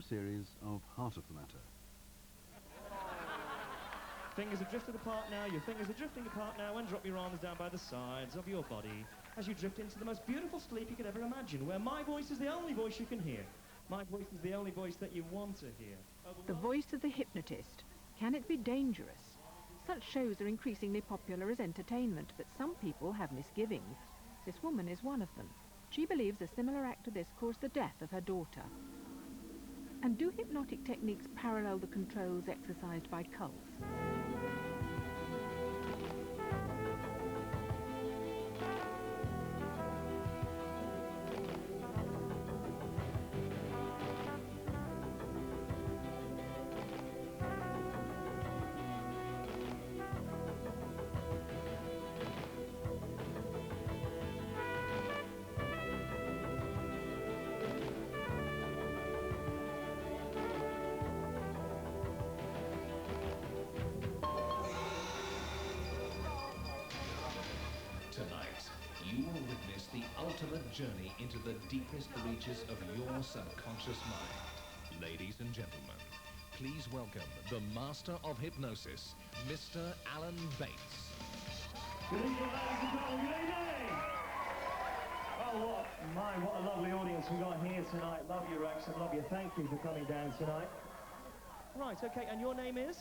series of Heart of the Matter. Fingers are drifted apart now, your fingers are drifting apart now, and drop your arms down by the sides of your body as you drift into the most beautiful sleep you could ever imagine, where my voice is the only voice you can hear. My voice is the only voice that you want to hear. The voice of the hypnotist. Can it be dangerous? Such shows are increasingly popular as entertainment, but some people have misgivings. This woman is one of them. She believes a similar act to this caused the death of her daughter. And do hypnotic techniques parallel the controls exercised by cults? Tonight, you will witness the ultimate journey into the deepest reaches of your subconscious mind. Ladies and gentlemen, please welcome the master of hypnosis, Mr. Alan Bates. Good evening, ladies and gentlemen, good evening! Oh, what a lovely audience we got here tonight. Love you, Rex, and love you. Thank you for coming down tonight. Right, okay, and your name is?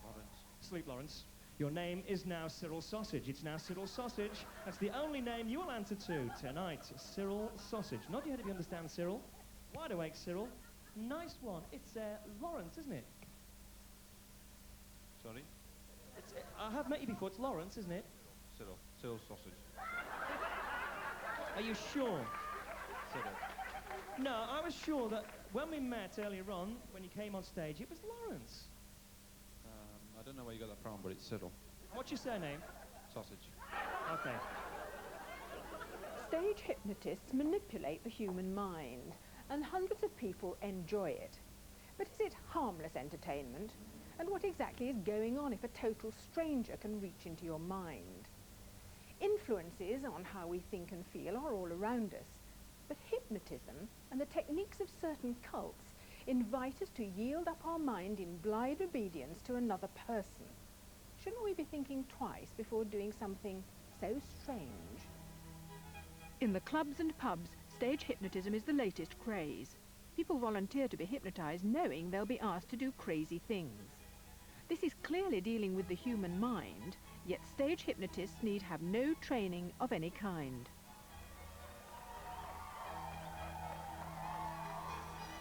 Lawrence. Sleep, Lawrence. Your name is now Cyril Sausage. It's now Cyril Sausage. That's the only name you will answer to tonight. Cyril Sausage. Nod your head if you understand, Cyril. Wide awake, Cyril. Nice one. It's Lawrence, isn't it? Sorry? I have met you before. It's Lawrence, isn't it? Cyril. Cyril Sausage. Are you sure? Cyril. No, I was sure that when we met earlier on, when you came on stage, it was Lawrence. I don't know where you got that from, but it's Cyril. What's your surname? Sausage. Okay. Stage hypnotists manipulate the human mind, and hundreds of people enjoy it. But is it harmless entertainment? And what exactly is going on if a total stranger can reach into your mind? Influences on how we think and feel are all around us, but hypnotism and the techniques of certain cults invite us to yield up our mind in blind obedience to another person. Shouldn't we be thinking twice before doing something so strange? In the clubs and pubs, stage hypnotism is the latest craze. People volunteer to be hypnotized knowing they'll be asked to do crazy things. This is clearly dealing with the human mind, yet stage hypnotists need have no training of any kind.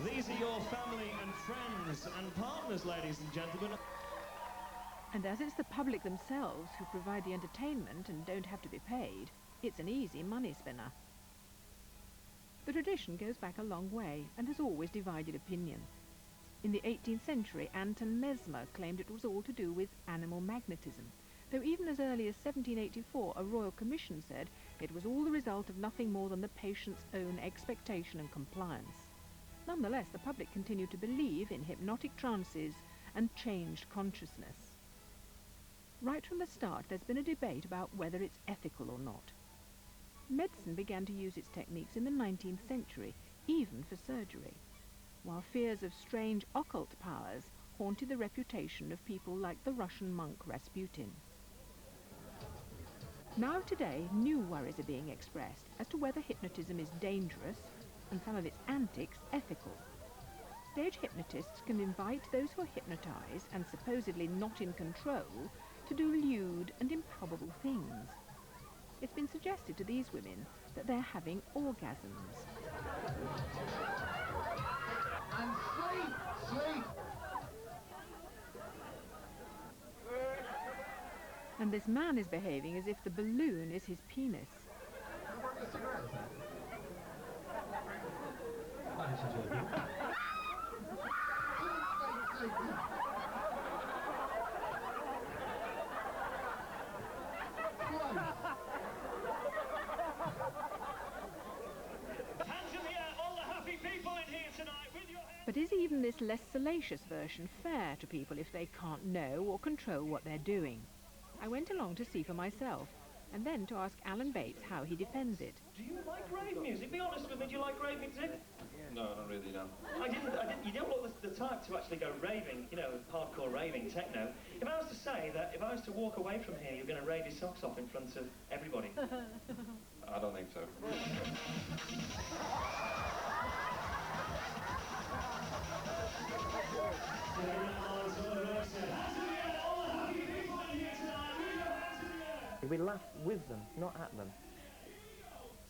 These are your family and friends and partners, ladies and gentlemen. And as it's the public themselves who provide the entertainment and don't have to be paid, it's an easy money spinner. The tradition goes back a long way and has always divided opinion. In the 18th century, Anton Mesmer claimed it was all to do with animal magnetism, though even as early as 1784 a royal commission said it was all the result of nothing more than the patient's own expectation and compliance. Nonetheless, the public continued to believe in hypnotic trances and changed consciousness. Right from the start, there's been a debate about whether it's ethical or not. Medicine began to use its techniques in the 19th century, even for surgery, while fears of strange occult powers haunted the reputation of people like the Russian monk Rasputin. Now today, new worries are being expressed as to whether hypnotism is dangerous and some of its antics ethical. Stage hypnotists can invite those who are hypnotized and supposedly not in control to do lewd and improbable things. It's been suggested to these women that they're having orgasms. And sleep! And this man is behaving as if the balloon is his penis. But is even this less salacious version fair to people if they can't know or control what they're doing? I went along to see for myself, and then to ask Alan Bates how he defends it. Do you like rave music? Be honest with me, do you like rave music? No, not really, no. You don't look the type to actually go raving, you know, hardcore raving, techno. If I was to say that, if I was to walk away from here, you're going to rave your socks off in front of everybody. I don't think so. We laugh with them, not at them.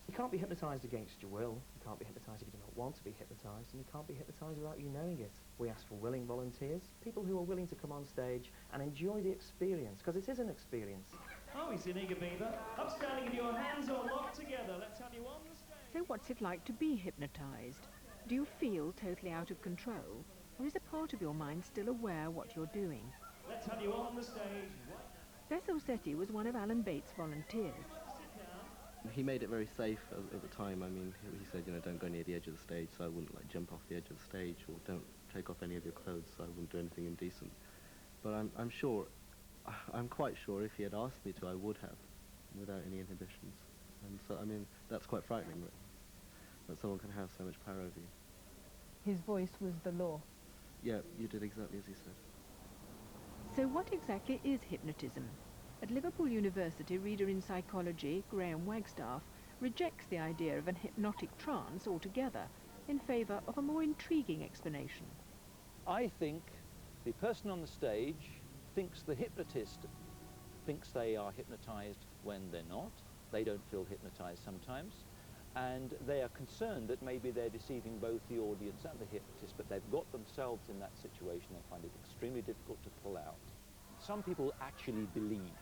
You can't be hypnotised against your will. You can't be hypnotised if you do not want to be hypnotised, and you can't be hypnotised without you knowing it. We ask for willing volunteers, people who are willing to come on stage and enjoy the experience, because it is an experience. Oh, he's an eager beaver. Upstanding, and your hands are locked together. Let's have you on the stage. So what's it like to be hypnotised? Do you feel totally out of control? Or is a part of your mind still aware what you're doing? Let's have you on the stage. Beth Ossetti was one of Alan Bates' volunteers. He made it very safe at the time. I mean, he said, you know, don't go near the edge of the stage, so I wouldn't like jump off the edge of the stage, or don't take off any of your clothes, so I wouldn't do anything indecent. But I'm quite sure if he had asked me to, I would have, without any inhibitions. And so, I mean, that's quite frightening, that someone can have so much power over you. His voice was the law. Yeah, you did exactly as he said. So what exactly is hypnotism? At Liverpool University, reader in psychology, Graham Wagstaff, rejects the idea of an hypnotic trance altogether in favour of a more intriguing explanation. I think the person on the stage thinks the hypnotist thinks they are hypnotised when they're not. They don't feel hypnotised sometimes. And they are concerned that maybe they're deceiving both the audience and the hypnotist, but they've got themselves in that situation. They find it extremely difficult to pull out. Some people actually believe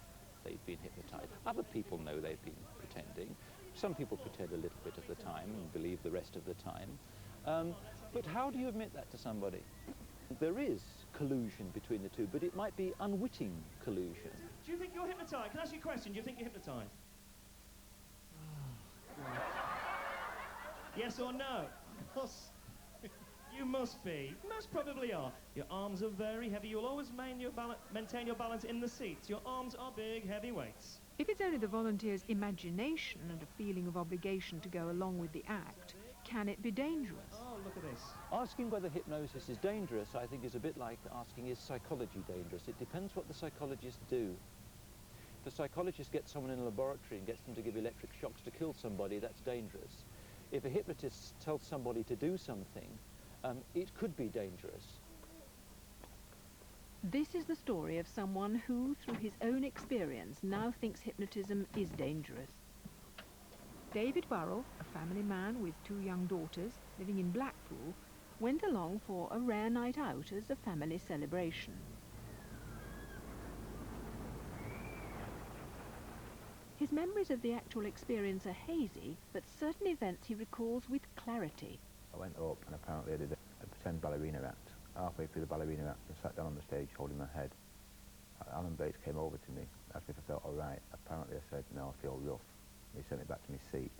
they've been hypnotised. Other people know they've been pretending. Some people pretend a little bit of the time and believe the rest of the time. But how do you admit that to somebody? There is collusion between the two, but it might be unwitting collusion. Do you think you're hypnotised? Can I ask you a question? Do you think you're hypnotised? Yes or no? You must be. Most probably are. Your arms are very heavy. You'll always maintain your balance in the seats. Your arms are big, heavy weights. If it's only the volunteer's imagination and a feeling of obligation to go along with the act, can it be dangerous? Oh, look at this. Asking whether hypnosis is dangerous, I think, is a bit like asking, is psychology dangerous? It depends what the psychologists do. If the psychologist gets someone in a laboratory and gets them to give electric shocks to kill somebody, that's dangerous. If a hypnotist tells somebody to do something, it could be dangerous. This is the story of someone who, through his own experience, now thinks hypnotism is dangerous. David Burrell, a family man with 2 young daughters living in Blackpool, went along for a rare night out as a family celebration. His memories of the actual experience are hazy, but certain events he recalls with clarity. I went up and apparently I did a pretend ballerina act. Halfway through the ballerina act, I sat down on the stage holding my head. Alan Bates came over to me, asked me if I felt all right. Apparently I said, no, I feel rough. He sent me back to my seat.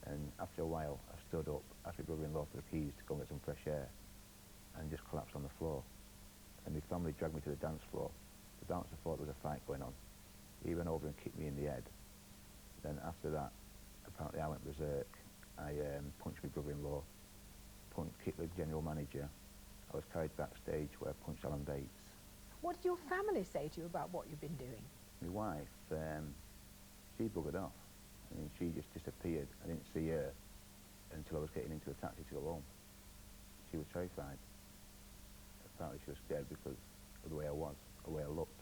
And after a while, I stood up, asked my brother-in-law for the keys to go and get some fresh air, and just collapsed on the floor. And my family dragged me to the dance floor. The bouncer thought there was a fight going on. He went over and kicked me in the head. Then after that, apparently I went berserk. I punched my brother-in-law, kicked the general manager. I was carried backstage where I punched Alan Bates. What did your family say to you about what you've been doing? My wife, she buggered off. I mean, she just disappeared. I didn't see her until I was getting into a taxi to go home. She was terrified. Apparently she was scared because of the way I was, the way I looked.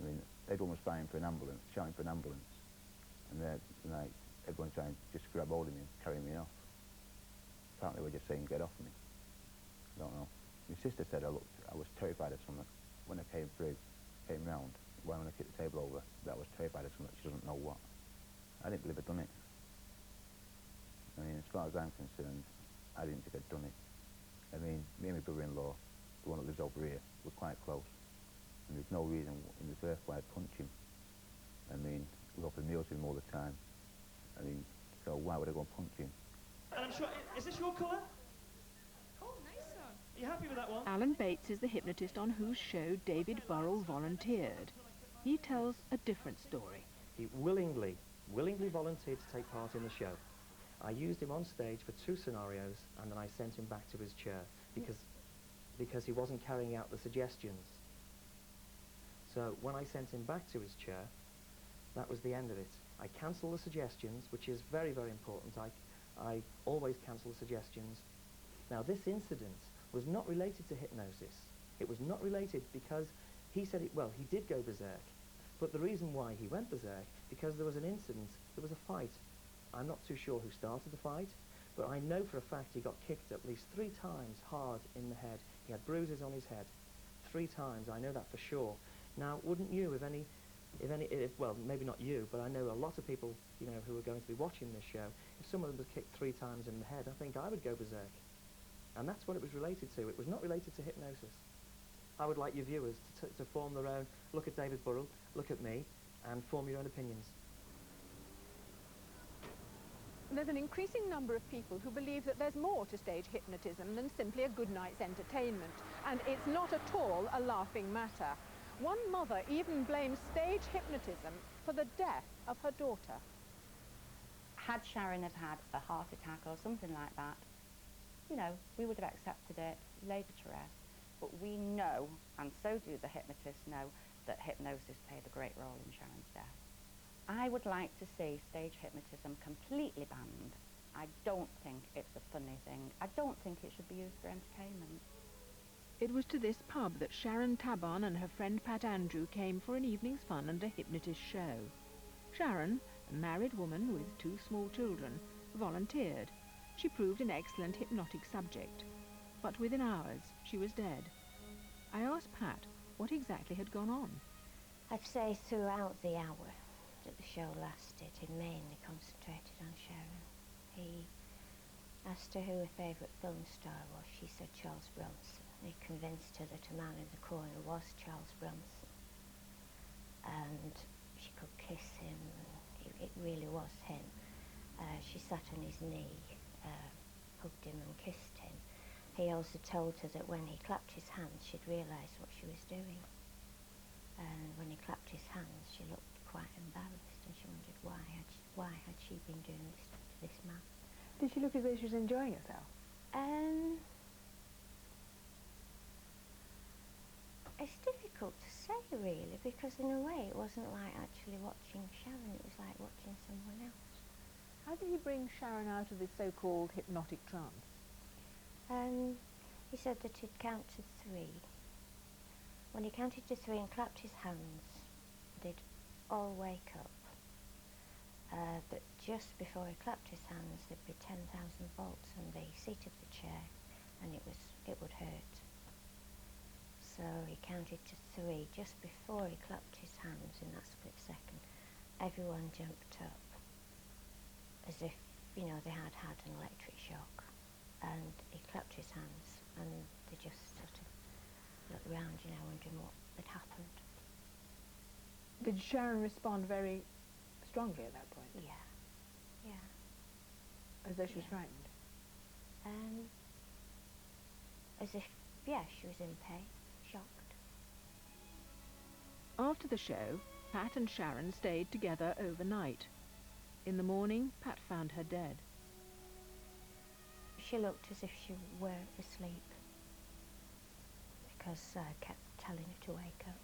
I mean, everyone was fighting for an ambulance, shouting for an ambulance. And then, like, everyone trying to just grab hold of me and carry me off. Apparently they were just saying, get off me. I don't know. My sister said I was terrified of something. When I came round, when I kicked the table over, that I was terrified of something. She doesn't know what. I didn't believe I'd done it. I mean, as far as I'm concerned, I didn't think I'd done it. I mean, me and my brother-in-law, the one that lives over here, were quite close. And there's no reason in this earth why I'd punch him. I mean, we go for meals with him all the time. I mean, so why would I go and punch him? And I'm sure, is this your colour? Oh, nice one. Are you happy with that one? Alan Bates is the hypnotist on whose show David Burrell volunteered. He tells a different story. He willingly volunteered to take part in the show. I used him on stage for 2 scenarios, and then I sent him back to his chair because he wasn't carrying out the suggestions. So when I sent him back to his chair, that was the end of it. I cancelled the suggestions, which is very, very important. I always cancel the suggestions. Now, this incident was not related to hypnosis. It was not related because he said it, well, he did go berserk. But the reason why he went berserk, because there was an incident, there was a fight. I'm not too sure who started the fight, but I know for a fact he got kicked at least 3 times hard in the head. He had bruises on his head. 3 times, I know that for sure. Now, wouldn't you, well, maybe not you, but I know a lot of people, you know, who are going to be watching this show, if someone was kicked 3 times in the head, I think I would go berserk. And that's what it was related to. It was not related to hypnosis. I would like your viewers to form their own, look at David Burrell, look at me, and form your own opinions. There's an increasing number of people who believe that there's more to stage hypnotism than simply a good night's entertainment, and it's not at all a laughing matter. One mother even blames stage hypnotism for the death of her daughter. Had Sharon have had a heart attack or something like that, you know, we would have accepted it, laid her to rest. But we know, and so do the hypnotists know, that hypnosis played a great role in Sharon's death. I would like to see stage hypnotism completely banned. I don't think it's a funny thing. I don't think it should be used for entertainment. It was to this pub that Sharon Tabon and her friend Pat Andrew came for an evening's fun and a hypnotist show. Sharon, a married woman with 2 small children, volunteered. She proved an excellent hypnotic subject. But within hours, she was dead. I asked Pat what exactly had gone on. I'd say throughout the hour that the show lasted, he mainly concentrated on Sharon. He asked her who her favourite film star was. She said Charles Bronson. He convinced her that a man in the corner was Charles Bronson. And she could kiss him, and it really was him. She sat on his knee, hugged him and kissed him. He also told her that when he clapped his hands, she'd realise what she was doing. And when he clapped his hands, she looked quite embarrassed, and she wondered why had she been doing this to this man. Did she look as though she was enjoying herself? It's difficult to say, really, because in a way it wasn't like actually watching Sharon, it was like watching someone else. How did he bring Sharon out of this so-called hypnotic trance? He said that he'd count to 3. When he counted to 3 and clapped his hands, they'd all wake up. But just before he clapped his hands, there'd be 10,000 volts on the seat of the chair, and it would hurt. So he counted to 3 just before he clapped his hands. In that split second, everyone jumped up as if, you know, they had had an electric shock. And he clapped his hands, and they just sort of looked around, you know, wondering what had happened. Did Sharon respond very strongly at that point? Yeah. As though she was frightened? As if, yeah, she was in pain, shocked. After the show, Pat and Sharon stayed together overnight. In the morning, Pat found her dead. She looked as if she were asleep, because I kept telling her to wake up.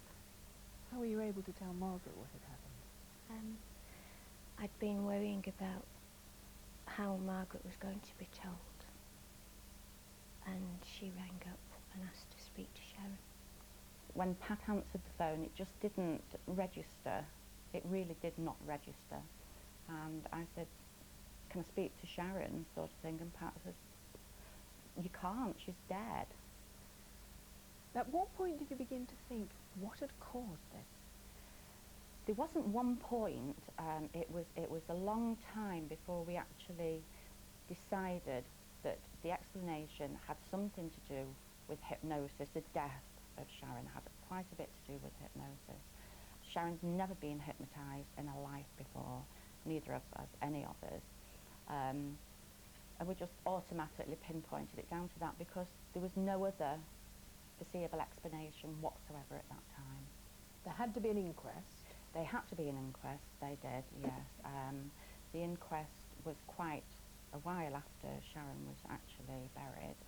How were you able to tell Margaret what had happened? I'd been worrying about how Margaret was going to be told, and she rang up and asked to speak to Sharon. When Pat answered the phone, it just didn't register. It really did not register. And I said, "Can I speak to Sharon?" sort of thing, and Pat said, "You can't, she's dead." At what point did you begin to think, what had caused this? There wasn't one point. It was a long time before we actually decided that the explanation had something to do with hypnosis. The death of Sharon had quite a bit to do with hypnosis. Sharon's never been hypnotised in her life before, neither of us, any of us. And we just automatically pinpointed it down to that because there was no other foreseeable explanation whatsoever at that time. There had to be an inquest. They had to be an inquest, they did, yes. The inquest was quite a while after Sharon was actually buried.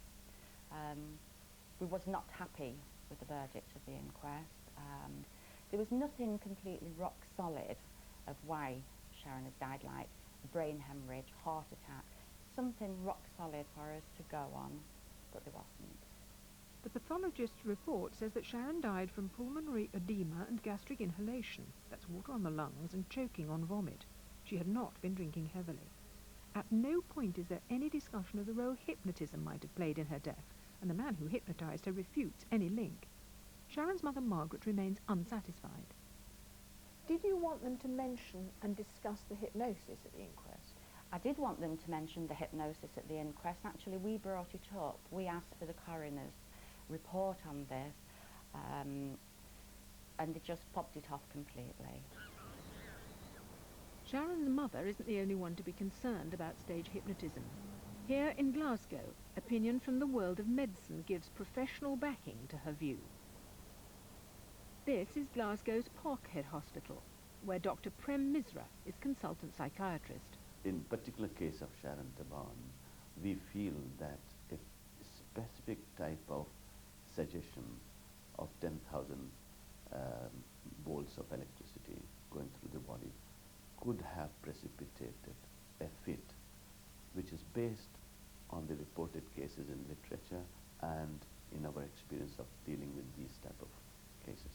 We was not happy with the verdict of the inquest. There was nothing completely rock solid of why Sharon had died, like brain hemorrhage, heart attack, something rock solid for us to go on, but there wasn't. The pathologist's report says that Sharon died from pulmonary edema and gastric inhalation. That's water on the lungs and choking on vomit. She had not been drinking heavily. At no point is there any discussion of the role hypnotism might have played in her death, and the man who hypnotized her refutes any link. Sharon's mother, Margaret, remains unsatisfied. Did you want them to mention and discuss the hypnosis at the inquest? I did want them to mention the hypnosis at the inquest. Actually, we brought it up. We asked for the coroner's report on this, and they just popped it off completely. Sharon's mother isn't the only one to be concerned about stage hypnotism. Here in Glasgow, opinion from the world of medicine gives professional backing to her view. This is Glasgow's Parkhead Hospital, where Dr. Prem Misra is consultant psychiatrist. In particular case of Sharon Taban, we feel that a specific type of suggestion of 10,000 volts of electricity going through the body could have precipitated a fit, which is based on the reported cases in literature and in our experience of dealing with these type of cases.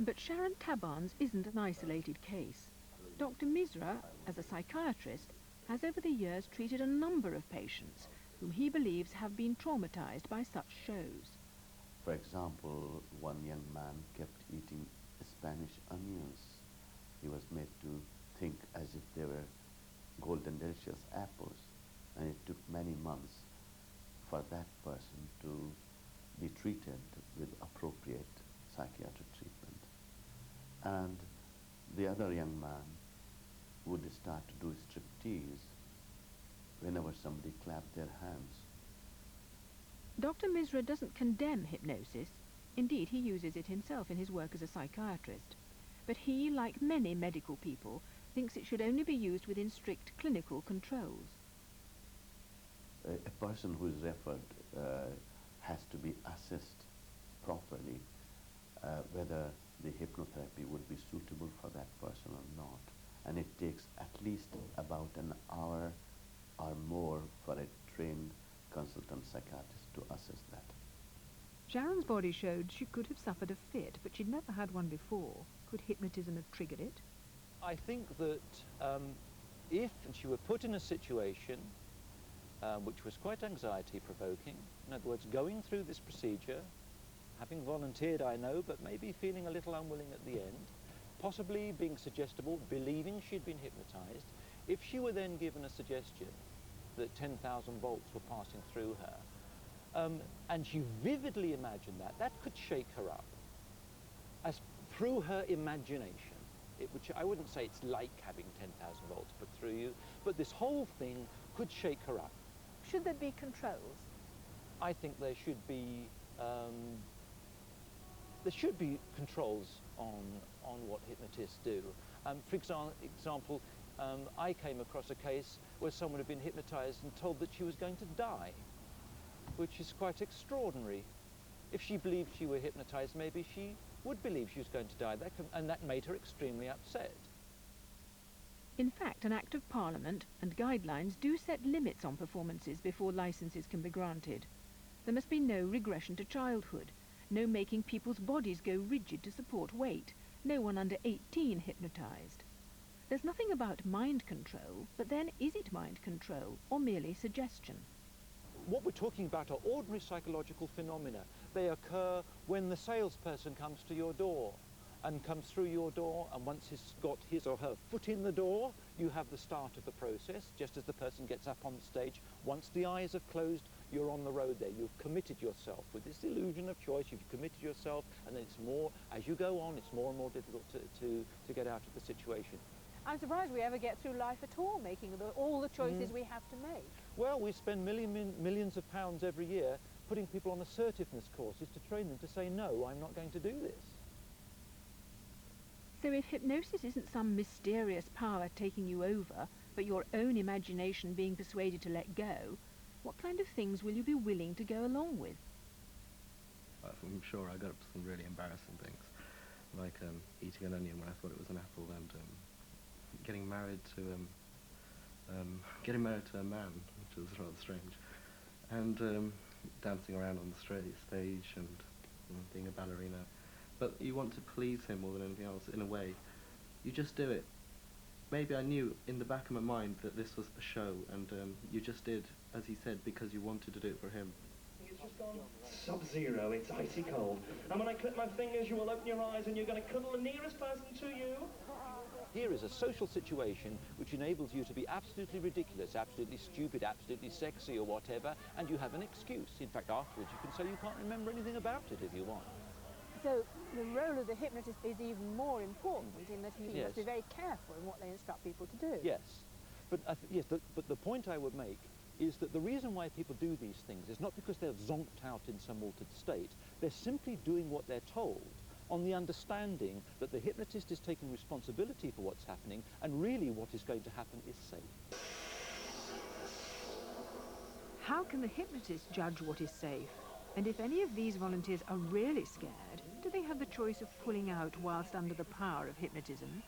But Sharon Taban's isn't an isolated case. Dr. Misra, as a psychiatrist, has over the years treated a number of patients whom he believes have been traumatized by such shows. For example, one young man kept eating Spanish onions. He was made to think as if they were golden delicious apples, and it took many months for that person to be treated with appropriate psychiatric treatment. And the other young man would start to do striptease whenever somebody clapped their hands. Dr. Misra doesn't condemn hypnosis. Indeed, he uses it himself in his work as a psychiatrist. But he, like many medical people, thinks it should only be used within strict clinical controls. A person who is referred has to be assessed properly whether the hypnotherapy would be suitable for that person or not. And it takes at least about an hour or more for a trained consultant psychiatrist to assess that. Sharon's body showed she could have suffered a fit, but she'd never had one before. Could hypnotism have triggered it? I think that if she were put in a situation which was quite anxiety-provoking, in other words, going through this procedure, having volunteered, I know, but maybe feeling a little unwilling at the end, possibly being suggestible, believing she'd been hypnotized, if she were then given a suggestion that 10,000 volts were passing through her, and she vividly imagined that, that could shake her up. As through her imagination, which I wouldn't say it's like having 10,000 volts put through you, but this whole thing could shake her up. Should there be controls? I think there should be controls on what hypnotists do. For example, I came across a case where someone had been hypnotized and told that she was going to die, which is quite extraordinary. If she believed she were hypnotized, maybe she would believe she was going to die, and that made her extremely upset. In fact, an Act of Parliament and guidelines do set limits on performances before licenses can be granted. There must be no regression to childhood, no making people's bodies go rigid to support weight, no one under 18 hypnotized. There's nothing about mind control, but then is it mind control or merely suggestion? What we're talking about are ordinary psychological phenomena. They occur when the salesperson comes to your door and comes through your door, and once he's got his or her foot in the door, you have the start of the process, just as the person gets up on the stage. Once the eyes have closed, you're on the road there. You've committed yourself. With this illusion of choice, you've committed yourself, and then it's more, as you go on, it's more and more difficult to get out of the situation. I'm surprised we ever get through life at all, making all the choices we have to make. Well, we spend millions of pounds every year putting people on assertiveness courses to train them to say, no, I'm not going to do this. So if hypnosis isn't some mysterious power taking you over, but your own imagination being persuaded to let go, what kind of things will you be willing to go along with? I'm sure I got up to some really embarrassing things, like eating an onion when I thought it was an apple, and getting married to a man, which was rather strange, and dancing around on the stage and being a ballerina. But you want to please him more than anything else, in a way. You just do it. Maybe I knew in the back of my mind that this was a show, and you just did, as he said, because you wanted to do it for him. It's just gone sub-zero, it's icy cold. And when I clip my fingers, you will open your eyes and you're going to cuddle the nearest person to you. Here is a social situation which enables you to be absolutely ridiculous, absolutely stupid, absolutely sexy or whatever, and you have an excuse. In fact, afterwards you can say you can't remember anything about it if you want. So the role of the hypnotist is even more important in that he Yes. must be very careful in what they instruct people to do. Yes, but but the point I would make is that the reason why people do these things is not because they're zonked out in some altered state. They're simply doing what they're told on the understanding that the hypnotist is taking responsibility for what's happening, and really what is going to happen is safe. How can the hypnotist judge what is safe? And if any of these volunteers are really scared, do they have the choice of pulling out whilst under the power of hypnotism?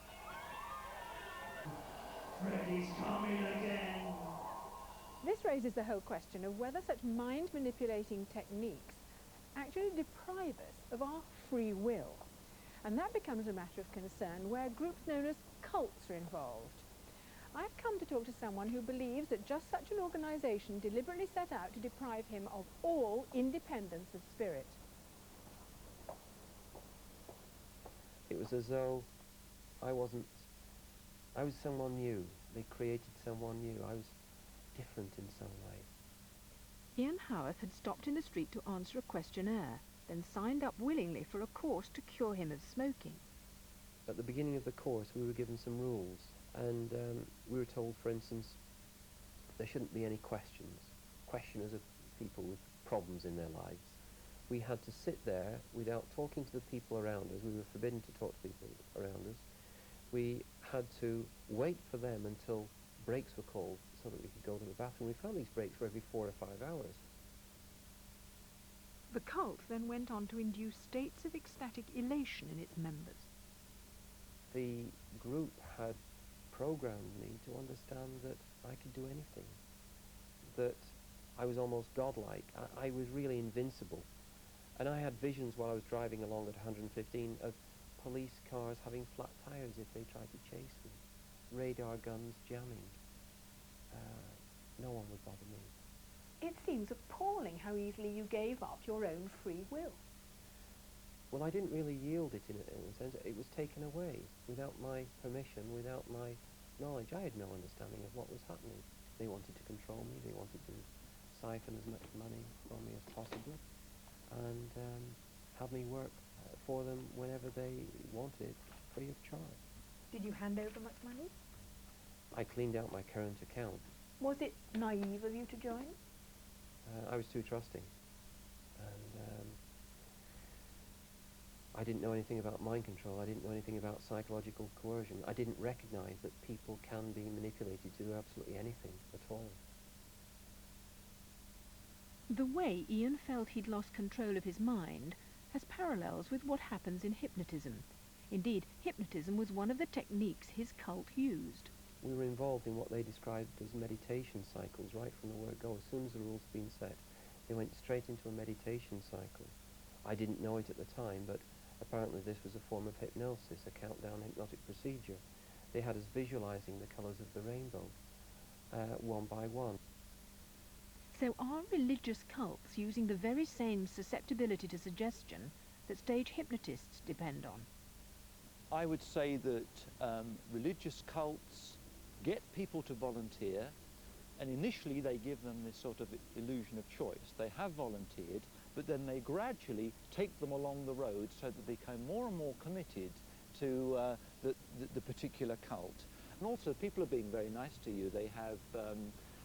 Freddy's coming again. This raises the whole question of whether such mind-manipulating techniques actually deprive us of our free will. And that becomes a matter of concern where groups known as cults are involved. I've come to talk to someone who believes that just such an organisation deliberately set out to deprive him of all independence of spirit. It was as though I was someone new. They created someone new. I was different in some way. Ian Howarth had stopped in the street to answer a questionnaire, then signed up willingly for a course to cure him of smoking. At the beginning of the course, we were given some rules, and we were told, for instance, there shouldn't be any questioners of people with problems in their lives. We had to sit there without talking to the people around us. We were forbidden to talk to people around us. We had to wait for them until breaks were called so that we could go to the bathroom. We found these breaks were every 4 or 5 hours. The cult then went on to induce states of ecstatic elation in its members. The group had programmed me to understand that I could do anything, that I was almost godlike. I was really invincible. And I had visions while I was driving along at 115 of police cars having flat tires if they tried to chase me, radar guns jamming. No one would bother me. It seems appalling how easily you gave up your own free will. Well, I didn't really yield it in a sense. It was taken away without my permission, without my knowledge. I had no understanding of what was happening. They wanted to control me. They wanted to siphon as much money from me as possible and have me work for them whenever they wanted, free of charge. Did you hand over much money? I cleaned out my current account. Was it naive of you to join? I was too trusting. And I didn't know anything about mind control. I didn't know anything about psychological coercion. I didn't recognize that people can be manipulated to do absolutely anything at all. The way Ian felt he'd lost control of his mind has parallels with what happens in hypnotism. Indeed, hypnotism was one of the techniques his cult used. We were involved in what they described as meditation cycles right from the word go. As soon as the rules had been set, they went straight into a meditation cycle. I didn't know it at the time, but apparently this was a form of hypnosis, a countdown hypnotic procedure. They had us visualizing the colors of the rainbow, one by one. So are religious cults using the very same susceptibility to suggestion that stage hypnotists depend on? I would say that religious cults get people to volunteer, and initially they give them this sort of illusion of choice. They have volunteered, but then they gradually take them along the road so that they become more and more committed to the particular cult. And also people are being very nice to you. They have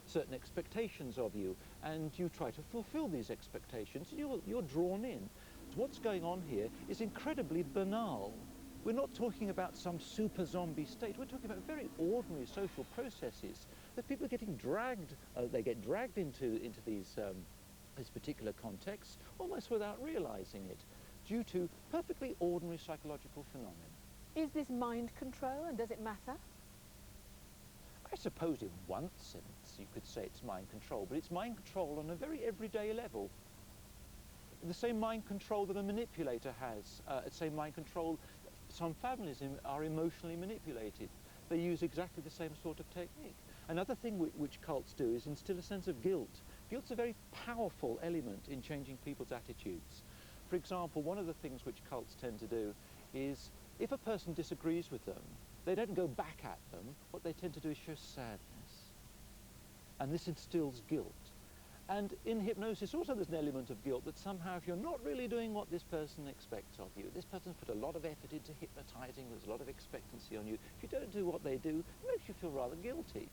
certain expectations of you, and you try to fulfill these expectations, and you're drawn in. What's going on here is incredibly banal. We're not talking about some super zombie state. We're talking about very ordinary social processes that people are getting dragged, they get dragged into these this particular context almost without realizing it, due to perfectly ordinary psychological phenomena. Is this mind control, and does it matter? I suppose in one sense you could say it's mind control, but it's mind control on a very everyday level. The same mind control that a manipulator has, the same mind control. Some families are emotionally manipulated. They use exactly the same sort of technique. Another thing which cults do is instill a sense of guilt. Guilt's a very powerful element in changing people's attitudes. For example, one of the things which cults tend to do is, if a person disagrees with them, they don't go back at them. What they tend to do is show sadness. And this instills guilt. And in hypnosis also there's an element of guilt that somehow if you're not really doing what this person expects of you, this person's put a lot of effort into hypnotizing, there's a lot of expectancy on you. If you don't do what they do, it makes you feel rather guilty.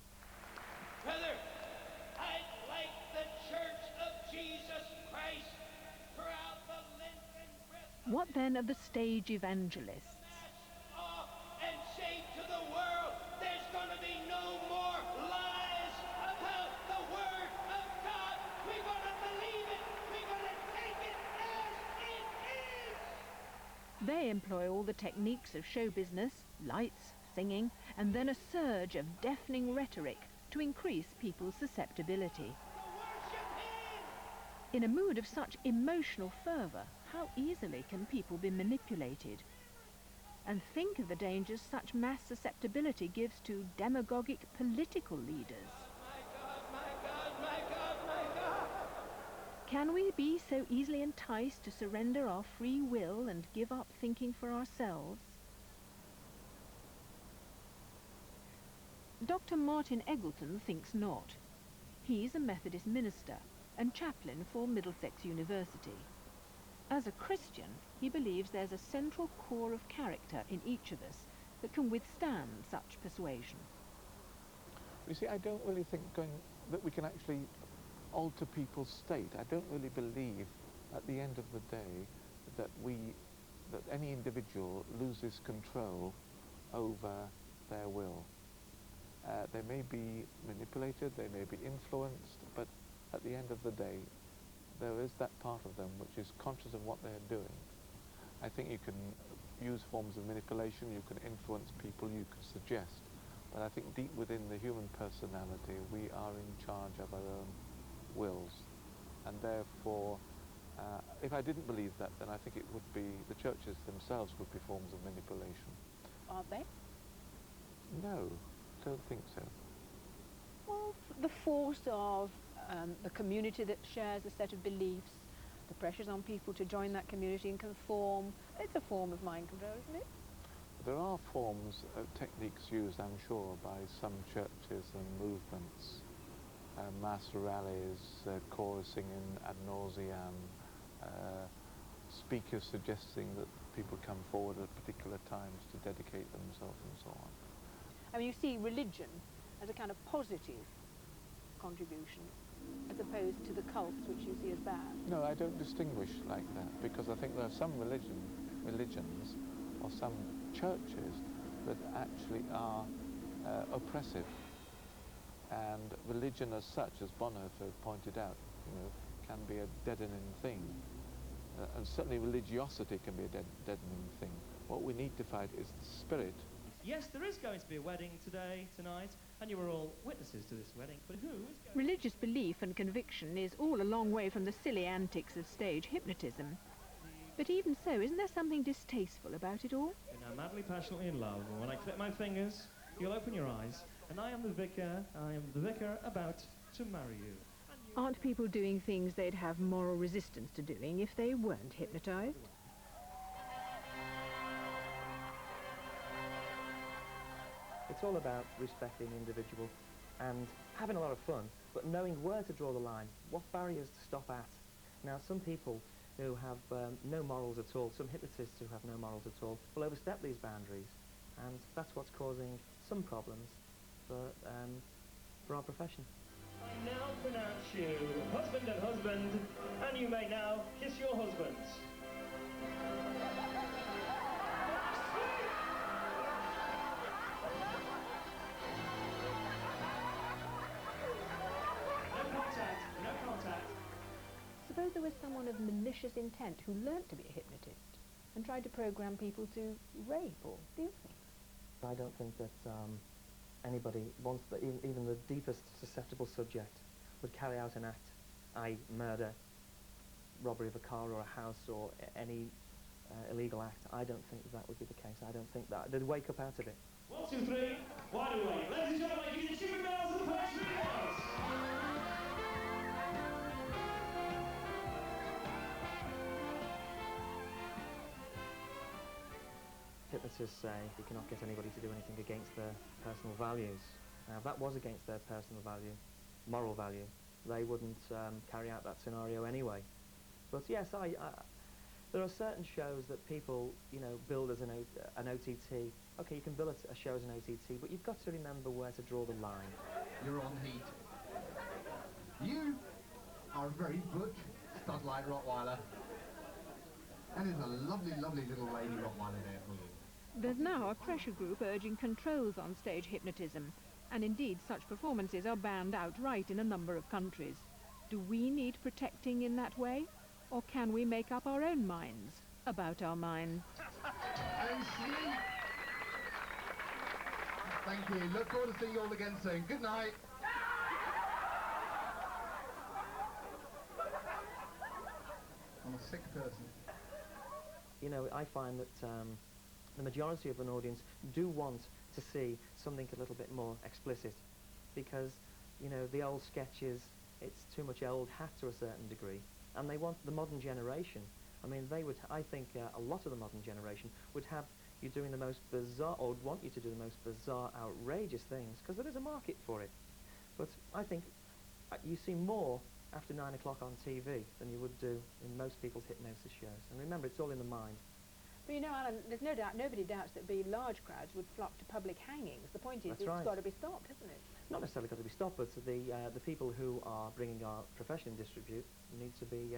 Brother, I'd like the Church of Jesus Christ throughout the length and breadth of What then of the stage evangelists? off and say to the world, there's going to be no more lies about the Word of God. We're going to believe it. We're going to take it as it is. They employ all the techniques of show business, lights, singing, and then a surge of deafening rhetoric to increase people's susceptibility. In a mood of such emotional fervour, how easily can people be manipulated? And think of the dangers such mass susceptibility gives to demagogic political leaders. Can we be so easily enticed to surrender our free will and give up thinking for ourselves? Dr. Martin Eggleton thinks not. He's a Methodist minister and chaplain for Middlesex University. As a Christian, he believes there's a central core of character in each of us that can withstand such persuasion. You see, I don't really think that we can actually alter people's state. I don't really believe at the end of the day that any individual loses control over their will. They may be manipulated, they may be influenced, but at the end of the day, there is that part of them which is conscious of what they're doing. I think you can use forms of manipulation, you can influence people, you can suggest, but I think deep within the human personality, we are in charge of our own wills. And therefore, if I didn't believe that, then I think it would be, the churches themselves would be forms of manipulation. Aren't they? No, don't think so. Well, the force of a community that shares a set of beliefs, the pressures on people to join that community and conform, it's a form of mind control, isn't it? There are forms of techniques used, I'm sure, by some churches and movements. Mass rallies, chorus singing ad nauseam, speakers suggesting that people come forward at particular times to dedicate themselves and so on. I mean, you see religion as a kind of positive contribution, as opposed to the cults which you see as bad. No, I don't distinguish like that, because I think there are some religions or some churches that actually are oppressive. And religion as such, as Bonhoeffer pointed out, can be a deadening thing. And certainly religiosity can be a deadening thing. What we need to fight is the spirit. Yes, there is going to be a wedding tonight, and you were all witnesses to this wedding, but who is going Religious belief and conviction is all a long way from the silly antics of stage hypnotism. But even so, isn't there something distasteful about it all? You're now madly, passionately in love, and when I clip my fingers, you'll open your eyes, and I am the vicar about to marry you. Aren't people doing things they'd have moral resistance to doing if they weren't hypnotized? It's all about respecting the individual and having a lot of fun, but knowing where to draw the line, what barriers to stop at. Now, some people who have no morals at all, some hypnotists who have no morals at all, will overstep these boundaries, and that's what's causing some problems for our profession. I now pronounce you husband and husband, and you may now kiss your husbands. there was someone of malicious intent who learnt to be a hypnotist and tried to program people to rape or steal things? I don't think that anybody wants that, even the deepest susceptible subject would carry out an act, i.e. murder, robbery of a car or a house or any illegal act. I don't think that would be the case. I don't think that they'd wake up out of it. 1, 2, 3, wide awake. Ladies and gentlemen, give you the Super Girls and the Pastry Girls. Hypnotists say you cannot get anybody to do anything against their personal values. Now, if that was against their personal value, moral value, they wouldn't carry out that scenario anyway. But yes, there are certain shows that people, you know, build as an OTT. Okay, you can build a show as an OTT, but you've got to remember where to draw the line. You're on heat. You are a very butch stud-like Rottweiler. And there's a lovely, lovely little lady Rottweiler there for you. There's now a pressure group urging controls on stage hypnotism, and indeed such performances are banned outright in a number of countries. Do we need protecting in that way, or can we make up our own minds about our minds? And sleep. Thank you. Look forward to seeing you all again soon. Good night. I'm a sick person. You know, I find that the majority of an audience do want to see something a little bit more explicit, because, you know, the old sketches, it's too much old hat to a certain degree, and they want the modern generation. I mean, they would, I think a lot of the modern generation would have you doing the most bizarre, or would want you to do the most bizarre, outrageous things, because there is a market for it. But I think you see more after 9 o'clock on TV than you would do in most people's hypnosis shows. And remember, it's all in the mind. But you know, Alan, there's no doubt, nobody doubts that large crowds would flock to public hangings. The point is, That's it's right. got to be stopped, hasn't it? Not necessarily got to be stopped, but the people who are bringing our profession in disrepute need to be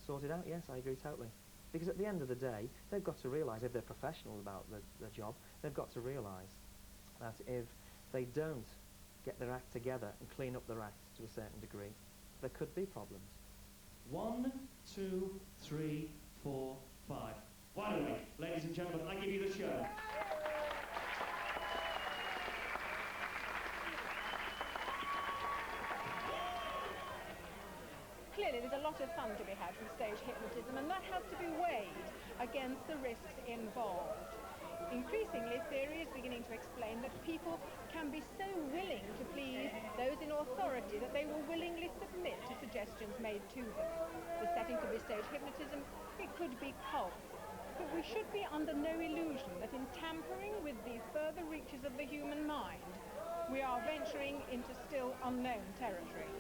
sorted out. Yes, I agree totally. Because at the end of the day, they've got to realise, if they're professional about their job, they've got to realise that if they don't get their act together and clean up their act to a certain degree, there could be problems. 1, 2, 3, 4, 5. Wide awake. Ladies and gentlemen, I give you the show. Clearly, there's a lot of fun to be had from stage hypnotism, and that has to be weighed against the risks involved. Increasingly, theory is beginning to explain that people can be so willing to please those in authority that they will willingly submit to suggestions made to them. The setting could be stage hypnotism, it could be cult. But we should be under no illusion that in tampering with the further reaches of the human mind, we are venturing into still unknown territory.